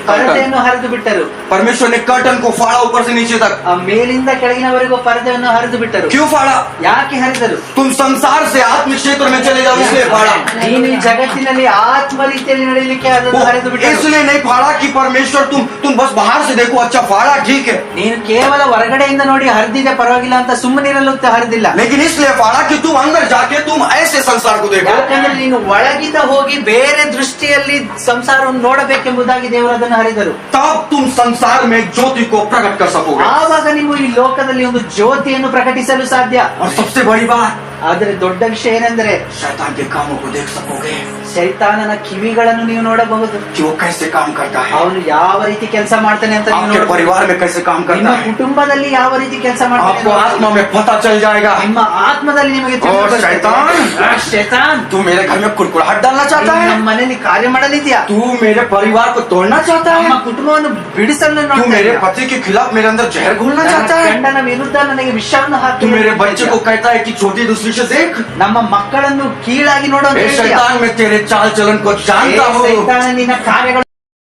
ಪರದೆಯನ್ನು ಹರಿದು ಬಿಟ್ಟರು. परमेश्वर ने कर्टन को फाड़ा ऊपर से नीचे तक. ಆ ಮೇಲಿಂದ ಕೆಳಗಿನವರೆಗೂ ಪರದೆಯನ್ನು ಹರಿದು ಬಿಟ್ಟರು. क्यों फाड़ा? ಯಾಕೆ ಹರಿದರು? तुम संसार से आत्मिक क्षेत्र में चले जाओ इसलिए फाड़ा. ನೀನು ಈ ಜಗತ್ತಿನಲ್ಲಿ ಆತ್ಮ ರೀತಿಯಲ್ಲಿ ನಡೆಯಲಿಕ್ಕೆ ಅದನ್ನು ಹರಿದು ಬಿಟ್ಟರು. इसलिए नहीं फाड़ा कि परमेश्वर तुम बस बाहर से देखो अच्छा फाड़ा ठीक है, ನೀನು ಕೇವಲ ಹೊರಗಡೆಯಿಂದ ನೋಡಿ ಹರಿದಿದೆ ಪರವಾಗಿಲ್ಲ ಅಂತ ಸುಮ್ಮನಿರಲು ಹರಿದಿಲ್ಲ. लेकिन इसलिए फाड़ा कि तुम अंदर जाके तुम ऐसे संसार को देखो. ಯಾಕಂದ್ರೆ ನೀನು ಒಳಗಿಂದ ಹೋಗಿ ಬೇರೆ ದೃಷ್ಟಿಯಲ್ಲಿ ಸಂಸಾರವನ್ನು ನೋಡಬೇಕೆಂಬುದಾಗಿ ದೇವರು ಅದನ್ನು ಹರಿದರು. तब तुम संसार में ज्योति को प्रकट कर सकोगे. ಆವಾಗ ನೀವು ಈ ಲೋಕದಲ್ಲಿ ಒಂದು ಜ್ಯೋತಿಯನ್ನು ಪ್ರಕಟಿಸಲು ಸಾಧ್ಯ. और सबसे बड़ी बात, ಆದರೆ ದೊಡ್ಡ ವಿಷಯ ಏನೆಂದರೆ शैतान के कामों को देख सकोगे ಶೈತಾನನ ಕಿವಿಗಳನ್ನು ನೀವು ನೋಡಬಹುದು. कि वो कैसे काम करता है, ಅವನು ಯಾವ ರೀತಿ ಕೆಲಸ ಮಾಡ್ತಾನೆ ಅಂತ ನೀವು आपके ನೋಡಬಹುದು. परिवार में कैसे काम ನಿಮ್ಮ करता है, ಕುಟುಂಬದಲ್ಲಿ ಯಾವ ರೀತಿ ಕೆಲಸ ಮಾಡ್ತಾನೆ आपको आत्मा में पता चल जाएगा. ನಿಮ್ಮ ಆತ್ಮದಲ್ಲಿ ನಿಮಗೆ ಓ, ಶೈತಾನ್! ಶೈತಾನ್, तू मेरे घर में कुड़कुड़ाहट डालना चाहता है, ನಮ್ಮ ಮನೆಯಲ್ಲಿ ಕಾರ್ಯ ಮಾಡಲಿದ್ಯಾ? तू मेरे परिवार को तोड़ना चाहता है, ನಮ್ಮ ಕುಟುಂಬವನ್ನು ಬಿಡಿಸಲು तू मेरे पति के खिलाफ मेरे अंदर जहर घोलना चाहता है, ಗಂಡನ ವಿರುದ್ಧ ನನಗೆ ವಿಷವನ್ನು तू ಹಾಕಿ मेरे बच्चे को कहता है कि छोटी दूसरी से देख. ನಮ್ಮ ಮಕ್ಕಳನ್ನು ಕೀಳಾಗಿ ನೋಡೋದು शैतान, मैं तेरे चाल चलन को जानता हूँ. ನಿನ್ನ ಕಾರ್ಯಗಳು